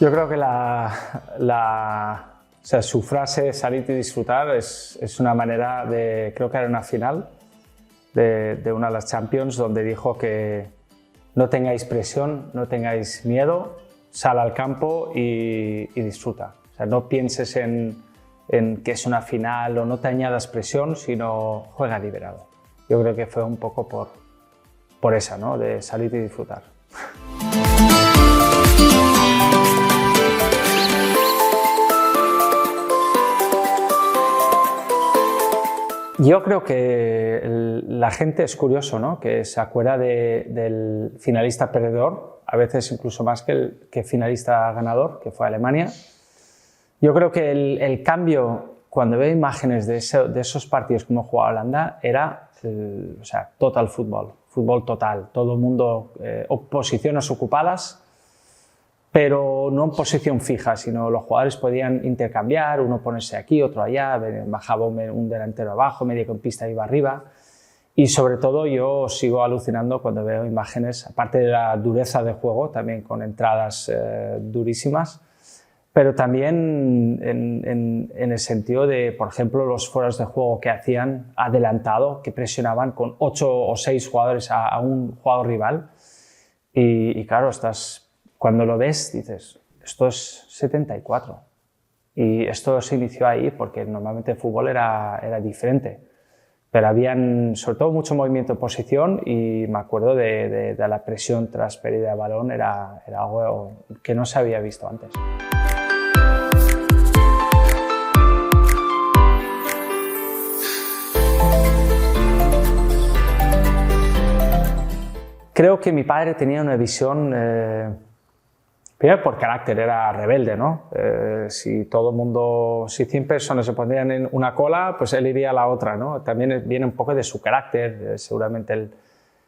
Yo creo que su frase "salir y disfrutar" es una manera de, creo que era una final de una de las Champions, donde dijo que no tengáis presión, no tengáis miedo, sal al campo y disfruta. O sea, no pienses en que es una final o no te añadas presión, sino juega liberado. Yo creo que fue un poco por esa, ¿no? De salir y disfrutar. Yo creo que la gente es curioso, ¿no? Que se acuerda del finalista perdedor, a veces incluso más que el finalista ganador, que fue Alemania. Yo creo que el cambio, cuando veo imágenes de esos partidos como jugaba Holanda, era total fútbol total, todo el mundo, posiciones ocupadas, pero no en posición fija, sino los jugadores podían intercambiar, uno ponerse aquí, otro allá, bajaba un delantero abajo, mediocampista iba arriba. Y sobre todo yo sigo alucinando cuando veo imágenes, aparte de la dureza de juego, también con entradas durísimas, pero también en el sentido de, por ejemplo, los fueros de juego que hacían adelantado, que presionaban con 8 o 6 jugadores a un jugador rival. Y claro, cuando lo ves dices, esto es 74. Y esto se inició ahí porque normalmente el fútbol era diferente. Pero habían, sobre todo, mucho movimiento en posición y me acuerdo de la presión tras pérdida de balón, era algo que no se había visto antes. Creo que mi padre tenía una visión, primero por carácter, era rebelde, ¿no? Si 100 personas se pondrían en una cola, pues él iría a la otra, ¿no? También viene un poco de su carácter, seguramente el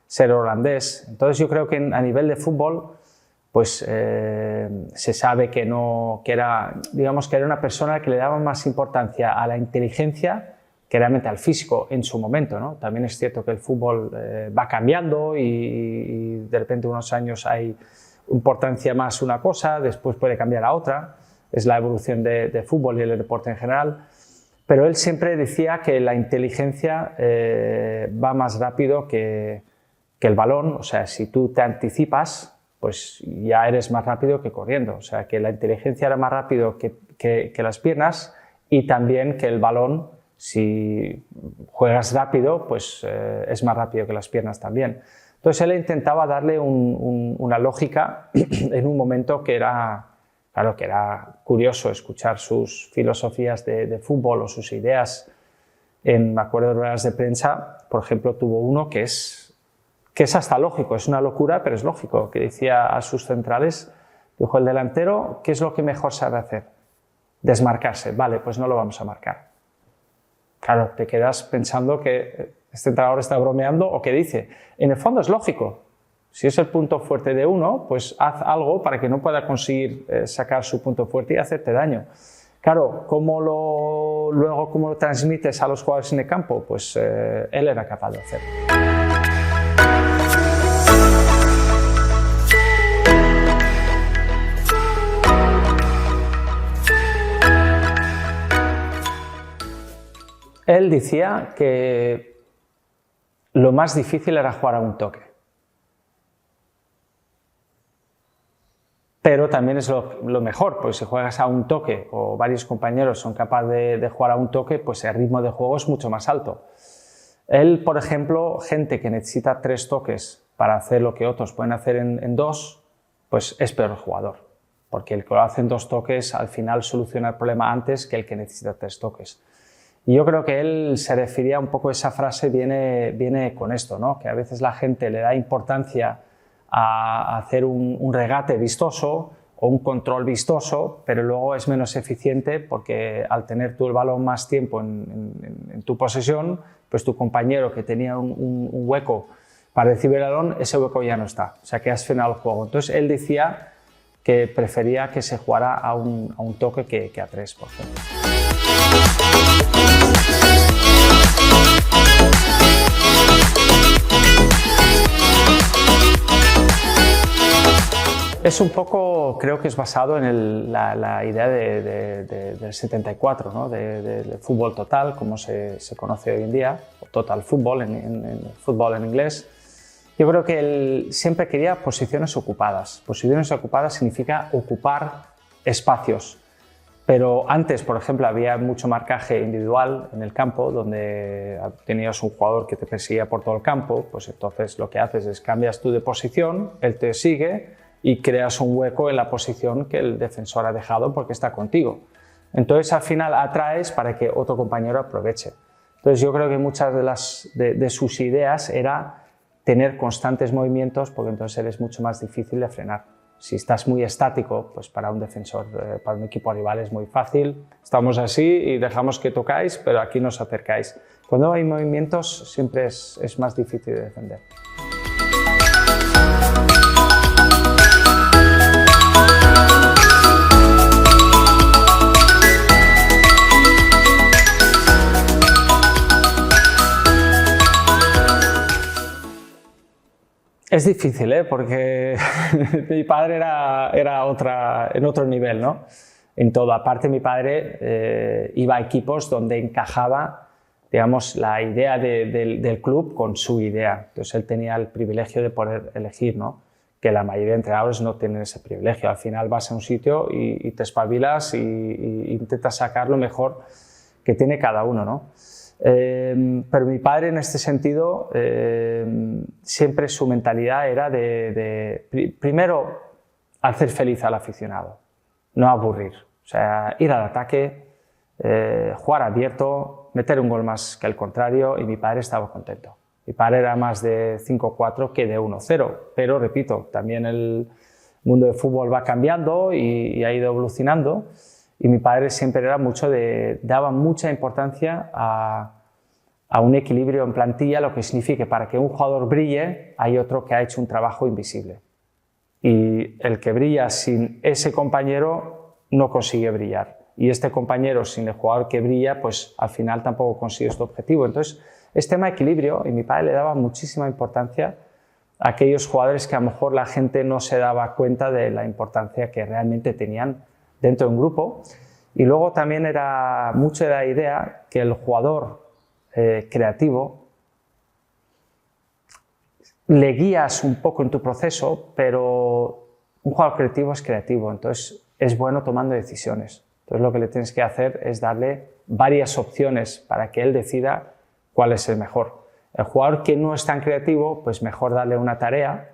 ser holandés. Entonces yo creo que a nivel de fútbol, pues se sabe que era una persona que le daba más importancia a la inteligencia que realmente al físico en su momento, ¿no? También es cierto que el fútbol va cambiando y de repente unos años hay importancia más una cosa, después puede cambiar a otra, es la evolución de fútbol y el deporte en general, pero él siempre decía que la inteligencia va más rápido que el balón, o sea, si tú te anticipas, pues ya eres más rápido que corriendo, o sea, que la inteligencia era más rápido que las piernas y también que el balón, si juegas rápido, pues es más rápido que las piernas también. Entonces él intentaba darle una lógica en un momento que era curioso escuchar sus filosofías de fútbol o sus ideas. Me acuerdo de ruedas de prensa, por ejemplo, tuvo uno que es hasta lógico, es una locura, pero es lógico, que decía a sus centrales, dijo: el delantero, ¿qué es lo que mejor sabe hacer? Desmarcarse. Vale, pues no lo vamos a marcar. Claro, te quedas pensando que este entrenador está bromeando o qué dice. En el fondo es lógico. Si es el punto fuerte de uno, pues haz algo para que no pueda conseguir sacar su punto fuerte y hacerte daño. Claro, ¿cómo lo transmites a los jugadores en el campo? Pues él era capaz de hacerlo. Él decía que lo más difícil era jugar a un toque. Pero también es lo mejor, porque si juegas a un toque o varios compañeros son capaces de jugar a un toque, pues el ritmo de juego es mucho más alto. Él, por ejemplo, gente que necesita 3 toques para hacer lo que otros pueden hacer en 2, pues es peor jugador. Porque el que lo hace en 2 toques al final soluciona el problema antes que el que necesita 3 toques. Y yo creo que él se refería un poco, esa frase viene con esto, ¿no? Que a veces la gente le da importancia a hacer un regate vistoso o un control vistoso, pero luego es menos eficiente porque al tener tú el balón más tiempo en tu posesión, pues tu compañero que tenía un hueco para recibir el balón, ese hueco ya no está, o sea que has frenado el juego. Entonces él decía que prefería que se jugara a un toque que a 3, por ejemplo. Es un poco, creo que es basado en la idea del 74, ¿no? Del fútbol total, como se conoce hoy en día, o total fútbol, en fútbol en inglés. Yo creo que él siempre quería posiciones ocupadas. Posiciones ocupadas significa ocupar espacios. Pero antes, por ejemplo, había mucho marcaje individual en el campo, donde tenías un jugador que te perseguía por todo el campo, pues entonces lo que haces es cambias tú de posición, él te sigue y creas un hueco en la posición que el defensor ha dejado porque está contigo. Entonces al final atraes para que otro compañero aproveche. Entonces yo creo que muchas de sus ideas era tener constantes movimientos, porque entonces eres mucho más difícil de frenar. Si estás muy estático, pues para un defensor, para un equipo rival es muy fácil. Estamos así y dejamos que tocáis, pero aquí nos acercáis. Cuando hay movimientos siempre es más difícil de defender. Es difícil, porque mi padre era en otro nivel, ¿no? En todo. Aparte, mi padre iba a equipos donde encajaba, digamos, la idea del club con su idea. Entonces, él tenía el privilegio de poder elegir, ¿no? Que la mayoría de entrenadores no tienen ese privilegio. Al final vas a un sitio y te espabilas y intentas sacar lo mejor que tiene cada uno, ¿no? Pero mi padre en este sentido siempre su mentalidad era primero hacer feliz al aficionado, no aburrir, o sea, ir al ataque, jugar abierto, meter un gol más que el contrario, y mi padre estaba contento. Mi padre era más de 5-4 que de 1-0, pero repito, también el mundo del fútbol va cambiando y ha ido evolucionando. Y mi padre siempre era daba mucha importancia a un equilibrio en plantilla, lo que significa que para que un jugador brille hay otro que ha hecho un trabajo invisible. Y el que brilla sin ese compañero no consigue brillar. Y este compañero sin el jugador que brilla, pues al final tampoco consigue su objetivo. Entonces es tema de equilibrio, y mi padre le daba muchísima importancia a aquellos jugadores que a lo mejor la gente no se daba cuenta de la importancia que realmente tenían dentro de un grupo. Y luego también era mucho de la idea que el jugador creativo le guías un poco en tu proceso, pero un jugador creativo es creativo, entonces es bueno tomando decisiones. Entonces lo que le tienes que hacer es darle varias opciones para que él decida cuál es el mejor. El jugador que no es tan creativo, pues mejor darle una tarea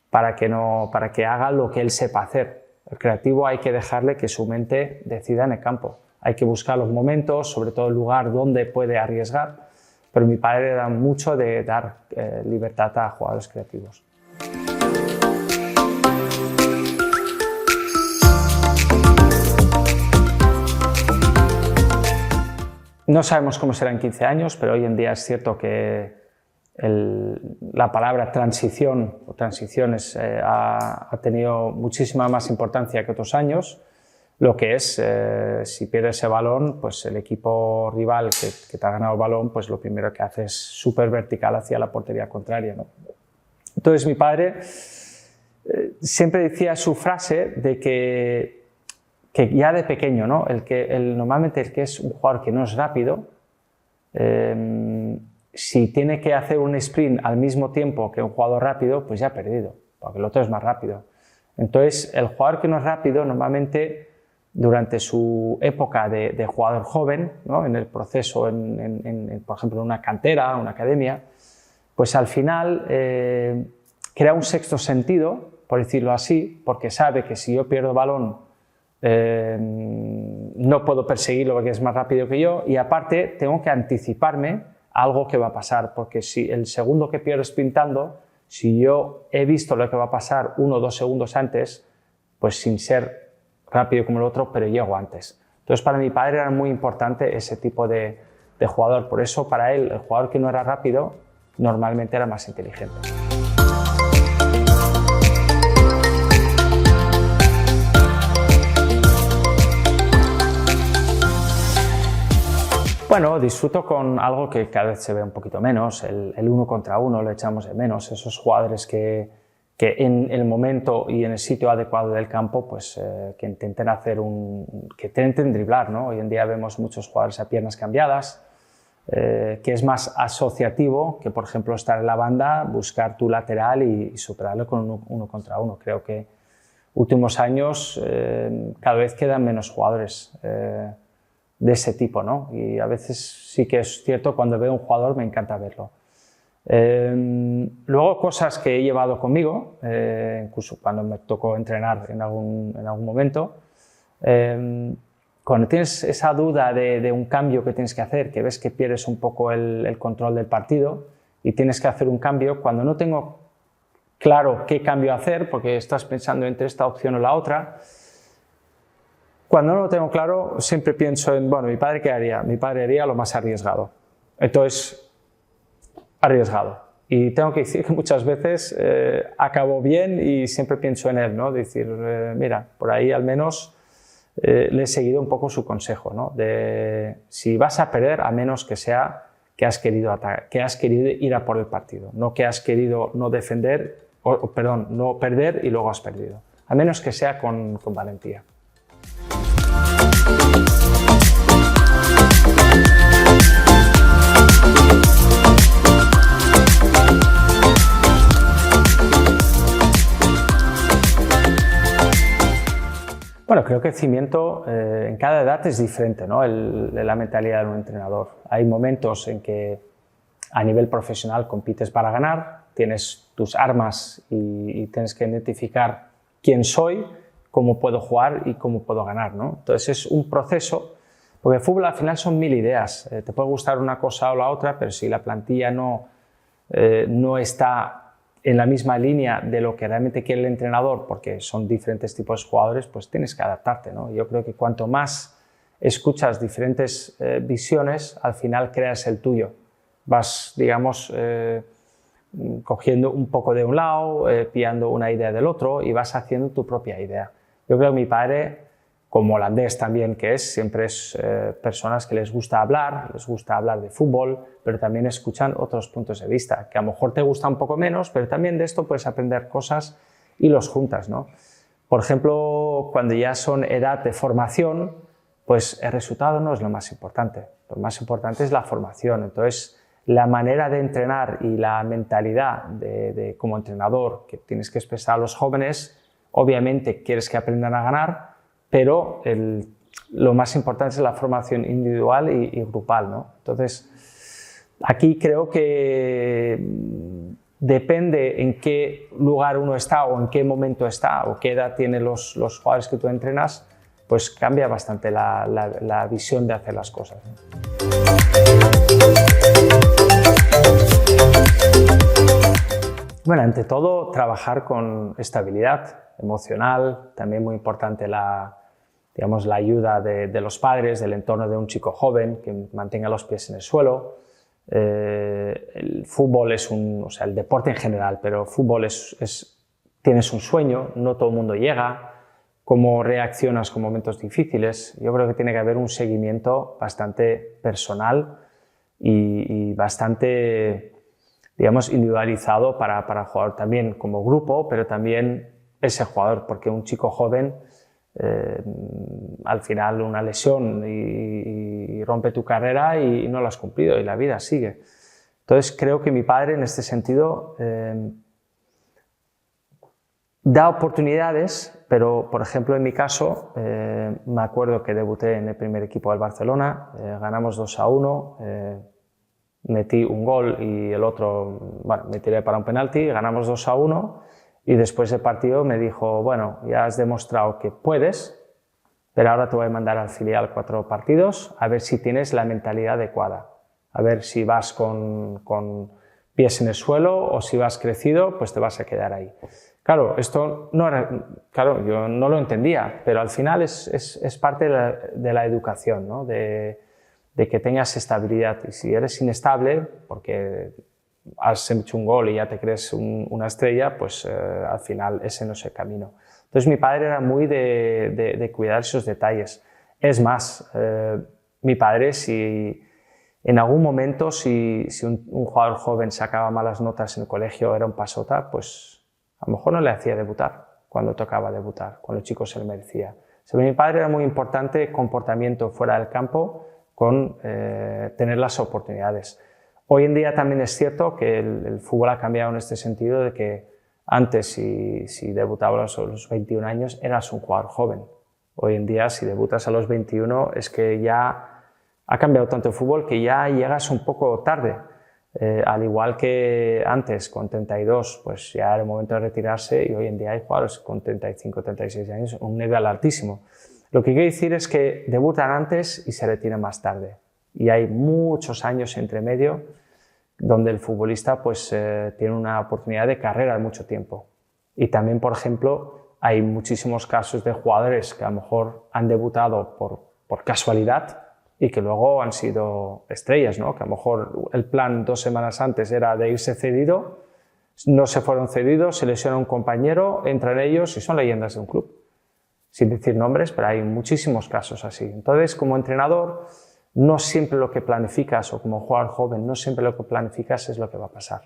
para que haga lo que él sepa hacer. El creativo hay que dejarle que su mente decida en el campo. Hay que buscar los momentos, sobre todo el lugar donde puede arriesgar, pero mi padre era mucho de dar libertad a jugadores creativos. No sabemos cómo será en 15 años, pero hoy en día es cierto que la palabra transición o transiciones ha tenido muchísima más importancia que otros años. Lo que es, si pierdes ese balón, pues el equipo rival que te ha ganado el balón, pues lo primero que hace es súper vertical hacia la portería contraria, ¿no? Entonces mi padre siempre decía su frase de que ya de pequeño, ¿no? Normalmente el que es un jugador que no es rápido, si tiene que hacer un sprint al mismo tiempo que un jugador rápido, pues ya ha perdido, porque el otro es más rápido. Entonces, el jugador que no es rápido, normalmente, durante su época de jugador joven, ¿no? En el proceso, por ejemplo, en una cantera, una academia, pues al final crea un sexto sentido, por decirlo así, porque sabe que si yo pierdo el balón, no puedo perseguirlo porque es más rápido que yo, y aparte tengo que anticiparme a algo que va a pasar, porque si el segundo que pierdo sprintando, si yo he visto lo que va a pasar 1 o 2 segundos antes, pues sin ser rápido como el otro, pero llego antes. Entonces para mi padre era muy importante ese tipo de jugador, por eso para él el jugador que no era rápido normalmente era más inteligente. Bueno, disfruto con algo que cada vez se ve un poquito menos, el 1 contra 1 lo echamos de menos, esos jugadores que que en el momento y en el sitio adecuado del campo, pues que intenten que intenten driblar, ¿no? Hoy en día vemos muchos jugadores a piernas cambiadas, que es más asociativo que, por ejemplo, estar en la banda, buscar tu lateral y superarlo con uno contra uno. Creo que últimos años cada vez quedan menos jugadores de ese tipo, ¿no? Y a veces sí que es cierto, cuando veo un jugador me encanta verlo. Luego cosas que he llevado conmigo, incluso cuando me tocó entrenar en algún momento, cuando tienes esa duda de un cambio que tienes que hacer, que ves que pierdes un poco el control del partido y tienes que hacer un cambio, cuando no tengo claro qué cambio hacer, porque estás pensando entre esta opción o la otra, cuando no lo tengo claro siempre pienso en, bueno, ¿mi padre qué haría? Mi padre haría lo más arriesgado. Entonces, arriesgado. Y tengo que decir que muchas veces acabo bien y siempre pienso en él, ¿no? Decir, mira, por ahí al menos le he seguido un poco su consejo, ¿no? De si vas a perder, a menos que sea que has querido ir a por el partido, no que has querido no defender, perdón, no perder y luego has perdido, a menos que sea con valentía. Bueno, creo que el cimiento en cada edad es diferente, ¿no? La mentalidad de un entrenador. Hay momentos en que a nivel profesional compites para ganar, tienes tus armas y tienes que identificar quién soy, cómo puedo jugar y cómo puedo ganar, ¿no? Entonces es un proceso, porque el fútbol al final son 1000 ideas. Te puede gustar una cosa o la otra, pero si la plantilla no está en la misma línea de lo que realmente quiere el entrenador, porque son diferentes tipos de jugadores, pues tienes que adaptarte, ¿no? Yo creo que cuanto más escuchas diferentes visiones, al final creas el tuyo. Vas, digamos, cogiendo un poco de un lado, pillando una idea del otro y vas haciendo tu propia idea. Yo creo que mi padre, como holandés también que es, siempre es personas que les gusta hablar de fútbol, pero también escuchan otros puntos de vista, que a lo mejor te gusta un poco menos, pero también de esto puedes aprender cosas y los juntas, ¿no? Por ejemplo, cuando ya son edad de formación, pues el resultado no es lo más importante. Lo más importante es la formación. Entonces, la manera de entrenar y la mentalidad como entrenador que tienes que expresar a los jóvenes, obviamente quieres que aprendan a ganar, pero lo más importante es la formación individual y grupal, ¿no? Entonces, aquí creo que depende en qué lugar uno está o en qué momento está o qué edad tienen los jugadores que tú entrenas, pues cambia bastante la visión de hacer las cosas, ¿no? Bueno, ante todo, trabajar con estabilidad emocional, también muy importante digamos, la ayuda de los padres, del entorno de un chico joven, que mantenga los pies en el suelo. El fútbol o sea, el deporte en general, pero el fútbol tienes un sueño, no todo el mundo llega, cómo reaccionas con momentos difíciles. Yo creo que tiene que haber un seguimiento bastante personal y bastante, digamos, individualizado para jugar también como grupo, pero también ese jugador, porque un chico joven, al final una lesión y rompe tu carrera y no lo has cumplido y la vida sigue. Entonces creo que mi padre en este sentido da oportunidades, pero por ejemplo en mi caso me acuerdo que debuté en el primer equipo del Barcelona, ganamos 2-1, metí un gol y el otro, bueno, me tiré para un penalti, ganamos 2-1 y después del partido me dijo, bueno, ya has demostrado que puedes, pero ahora te voy a mandar al filial 4 partidos a ver si tienes la mentalidad adecuada, a ver si vas con pies en el suelo o si vas crecido, pues te vas a quedar ahí. Claro, esto no era, claro, yo no lo entendía, pero al final es parte de la educación, ¿no? De que tengas estabilidad, y si eres inestable, porque has hecho un gol y ya te crees una estrella, pues al final ese no es el camino. Entonces mi padre era muy de cuidar esos detalles. Es más, mi padre, si en algún momento, si un jugador joven sacaba malas notas en el colegio, era un pasota, pues A lo mejor no le hacía debutar cuando tocaba debutar, cuando el chico se lo merecía. Sobre mi padre era muy importante el comportamiento fuera del campo con tener las oportunidades. Hoy en día también es cierto que el fútbol ha cambiado en este sentido de que antes si debutabas a los 21 años eras un jugador joven. Hoy en día si debutas a los 21 es que ya ha cambiado tanto el fútbol que ya llegas un poco tarde. Al igual que antes con 32 pues ya era el momento de retirarse y hoy en día hay jugadores con 35, 36 años, un nivel altísimo. Lo que quiero decir es que debutan antes y se retiran más tarde y hay muchos años entre medio donde el futbolista pues, tiene una oportunidad de carrera de mucho tiempo. Y también, por ejemplo, hay muchísimos casos de jugadores que a lo mejor han debutado por casualidad y que luego han sido estrellas, ¿no? Que a lo mejor el plan 2 semanas antes era de irse cedido, no se fueron cedidos, se lesiona un compañero, entran ellos y son leyendas de un club. Sin decir nombres, pero hay muchísimos casos así. Entonces, como entrenador, no siempre lo que planificas, o como jugador joven, no siempre lo que planificas es lo que va a pasar.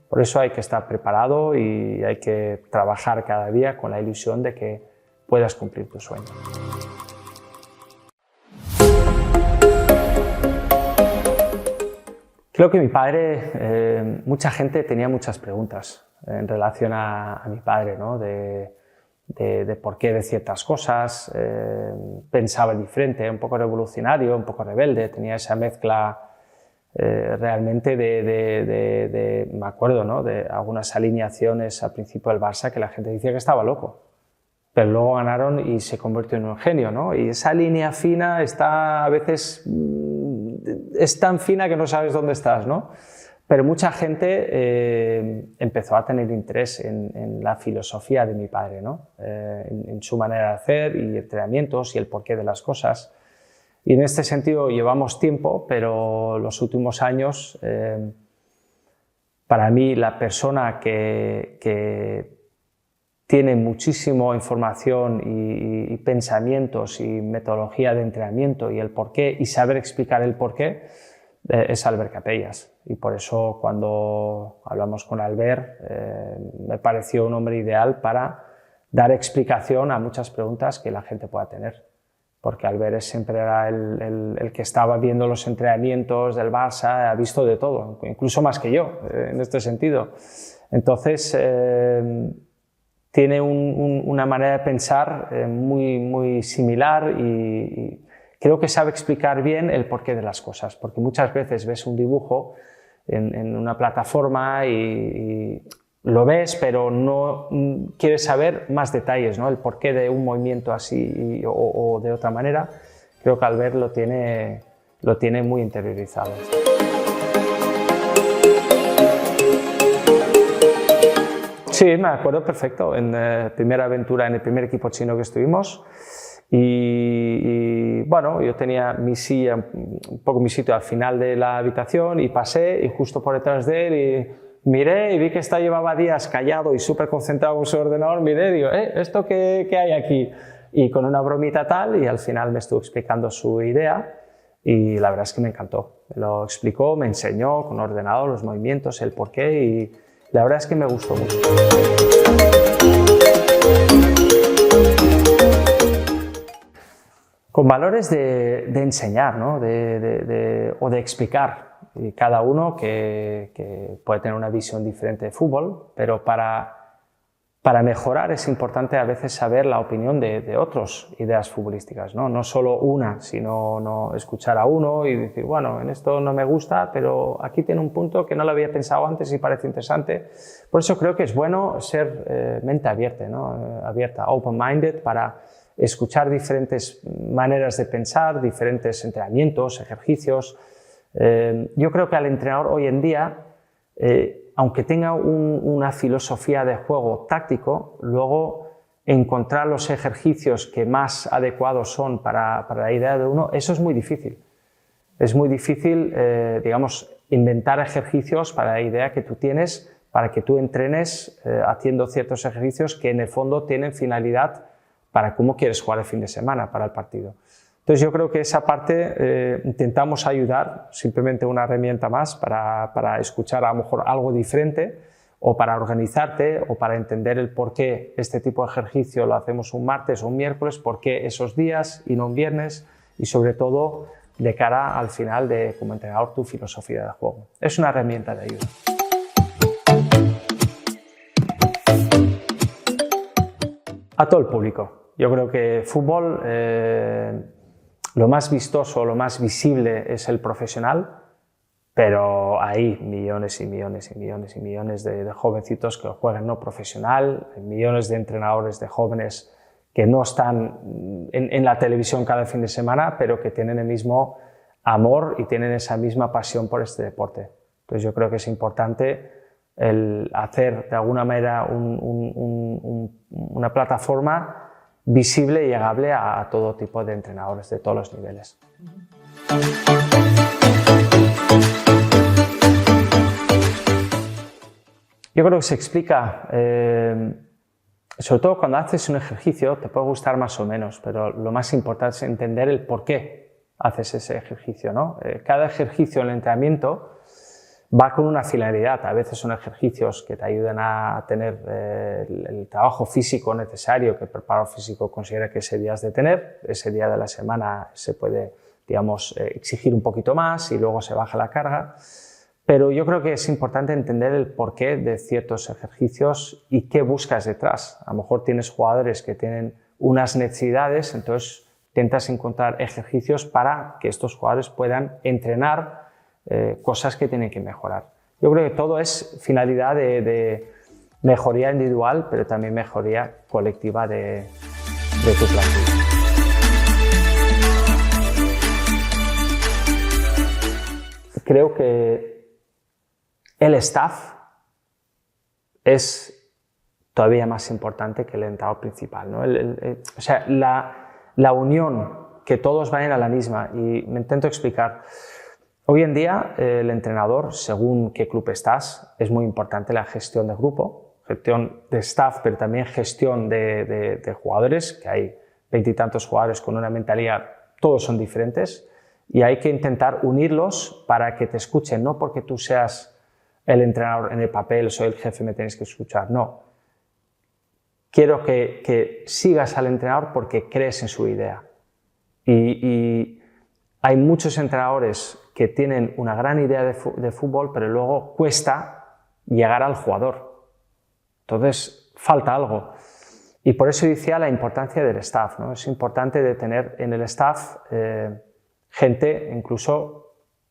Por eso hay que estar preparado y hay que trabajar cada día con la ilusión de que puedas cumplir tu sueño. Creo que mi padre, mucha gente tenía muchas preguntas en relación a mi padre, ¿no? de por qué de ciertas cosas, pensaba diferente, un poco revolucionario, un poco rebelde, tenía esa mezcla realmente me acuerdo, ¿no? De algunas alineaciones al principio del Barça que la gente decía que estaba loco, pero luego ganaron y se convirtió en un genio, ¿no? Y esa línea fina está a veces es tan fina que no sabes dónde estás, ¿no? Pero mucha gente empezó a tener interés en la filosofía de mi padre, ¿no? En su manera de hacer y entrenamientos y el porqué de las cosas. Y en este sentido llevamos tiempo, pero los últimos años, para mí, la persona que tiene muchísima información y pensamientos y metodología de entrenamiento y el porqué y saber explicar el porqué, es Albert Capellas. Y por eso cuando hablamos con Albert me pareció un hombre ideal para dar explicación a muchas preguntas que la gente pueda tener. Porque Albert siempre era el que estaba viendo los entrenamientos del Barça, ha visto de todo, incluso más que yo en este sentido. Entonces tiene una manera de pensar muy similar y creo que sabe explicar bien el porqué de las cosas, porque muchas veces ves un dibujo en una plataforma y lo ves, pero no quieres saber más detalles, ¿no? El porqué de un movimiento así o de otra manera. Creo que Albert lo tiene muy interiorizado. Sí, me acuerdo perfecto, en la primera aventura en el primer equipo chino que estuvimos. Y bueno, yo tenía mi silla, un poco mi sitio al final de la habitación y pasé y justo por detrás de él y miré y vi que llevaba días callado y súper concentrado en su ordenador, miré y digo, ¿esto qué hay aquí? Y con una bromita tal y al final me estuvo explicando su idea y la verdad es que me encantó. Me lo explicó, me enseñó con ordenador los movimientos, el porqué y la verdad es que me gustó mucho. Con valores de enseñar, ¿no? o de explicar. Y cada uno que puede tener una visión diferente de fútbol, pero para mejorar es importante a veces saber la opinión de otras ideas futbolísticas, ¿no? No solo una, sino no escuchar a uno y decir, bueno, en esto no me gusta, pero aquí tiene un punto que no lo había pensado antes y parece interesante. Por eso creo que es bueno ser mente abierta, ¿no? Abierta, open-minded, para escuchar diferentes maneras de pensar, diferentes entrenamientos, ejercicios. Yo creo que al entrenador hoy en día, aunque tenga una filosofía de juego táctico, luego encontrar los ejercicios que más adecuados son para la idea de uno, eso es muy difícil. Es muy difícil, digamos, inventar ejercicios para la idea que tú tienes, para que tú entrenes haciendo ciertos ejercicios que en el fondo tienen finalidad para cómo quieres jugar el fin de semana, para el partido. Entonces yo creo que esa parte intentamos ayudar, simplemente una herramienta más para escuchar a lo mejor algo diferente o para organizarte o para entender el por qué este tipo de ejercicio lo hacemos un martes o un miércoles, por qué esos días y no un viernes, y sobre todo de cara al final de como entrenador tu filosofía de juego. Es una herramienta de ayuda. A todo el público. Yo creo que fútbol, lo más vistoso, lo más visible es el profesional, pero hay millones y millones y millones y millones de jovencitos que juegan no profesional, millones de entrenadores de jóvenes que no están en la televisión cada fin de semana, pero que tienen el mismo amor y tienen esa misma pasión por este deporte. Entonces yo creo que es importante el hacer de alguna manera una plataforma visible y llegable a todo tipo de entrenadores de todos los niveles. Yo creo que se explica, sobre todo cuando haces un ejercicio, te puede gustar más o menos, pero lo más importante es entender el por qué haces ese ejercicio, ¿no? Cada ejercicio en el entrenamiento va con una finalidad. A veces son ejercicios que te ayudan a tener el trabajo físico necesario que el preparador físico considera que ese día has de tener. Ese día de la semana se puede, digamos, exigir un poquito más y luego se baja la carga. Pero yo creo que es importante entender el porqué de ciertos ejercicios y qué buscas detrás. A lo mejor tienes jugadores que tienen unas necesidades, entonces intentas encontrar ejercicios para que estos jugadores puedan entrenar cosas que tienen que mejorar. Yo creo que todo es finalidad de mejoría individual, pero también mejoría colectiva de tu plantilla. Creo que el staff es todavía más importante que el entrenador principal, ¿no? O sea, la unión, que todos vayan a la misma. Y me intento explicar. Hoy en día, el entrenador, según qué club estás, es muy importante la gestión de grupo, gestión de staff, pero también gestión de jugadores, que hay 20 y tantos jugadores con una mentalidad, todos son diferentes, y hay que intentar unirlos para que te escuchen, no porque tú seas el entrenador en el papel, soy el jefe, me tienes que escuchar. No. Quiero que sigas al entrenador porque crees en su idea. Y hay muchos entrenadores que tienen una gran idea de fútbol, pero luego cuesta llegar al jugador. Entonces, falta algo. Y por eso decía la importancia del staff, ¿no? Es importante de tener en el staff gente incluso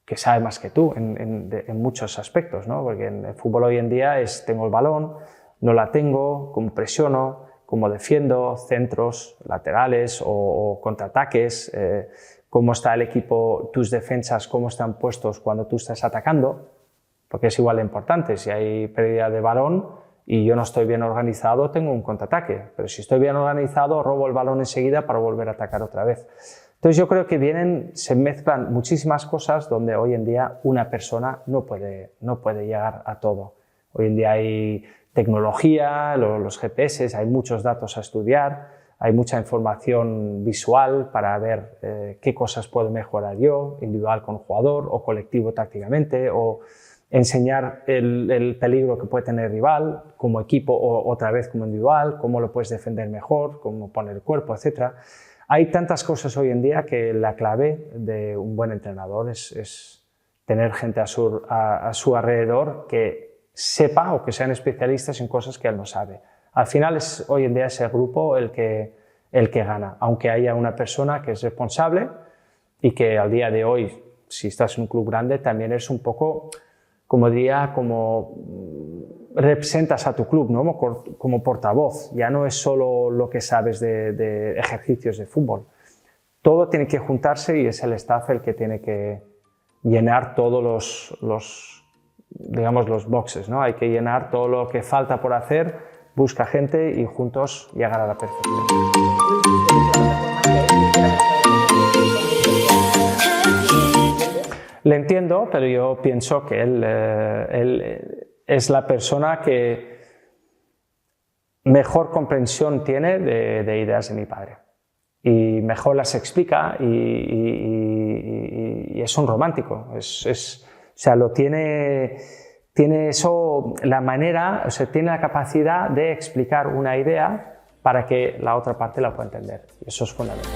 que sabe más que tú en muchos aspectos, ¿no? Porque en el fútbol hoy en día tengo el balón, no la tengo, cómo presiono, cómo defiendo, centros, laterales o contraataques, cómo está el equipo, tus defensas, cómo están puestos cuando tú estás atacando, porque es igual de importante. Si hay pérdida de balón y yo no estoy bien organizado, tengo un contraataque, pero si estoy bien organizado, robo el balón enseguida para volver a atacar otra vez. Entonces yo creo que se mezclan muchísimas cosas donde hoy en día una persona no puede llegar a todo. Hoy en día hay tecnología, los GPS, hay muchos datos a estudiar, hay mucha información visual para ver qué cosas puedo mejorar yo, individual con jugador o colectivo tácticamente, o enseñar el peligro que puede tener el rival como equipo o otra vez como individual, cómo lo puedes defender mejor, cómo poner el cuerpo, etc. Hay tantas cosas hoy en día que la clave de un buen entrenador es tener gente a su alrededor que sepa o que sean especialistas en cosas que él no sabe. Al final hoy en día es el grupo el que gana, aunque haya una persona que es responsable y que al día de hoy, si estás en un club grande, también eres un poco, como diría, como representas a tu club, ¿no? Como portavoz. Ya no es solo lo que sabes de ejercicios de fútbol. Todo tiene que juntarse y es el staff el que tiene que llenar todos los boxes, ¿no? Hay que llenar todo lo que falta por hacer, busca gente y juntos llegar a la perfección. Le entiendo, pero yo pienso que él es la persona que mejor comprensión tiene de ideas de mi padre y mejor las explica y es un romántico, o sea, lo tiene tiene eso, la manera, o sea, tiene la capacidad de explicar una idea para que la otra parte la pueda entender. Eso es fundamental.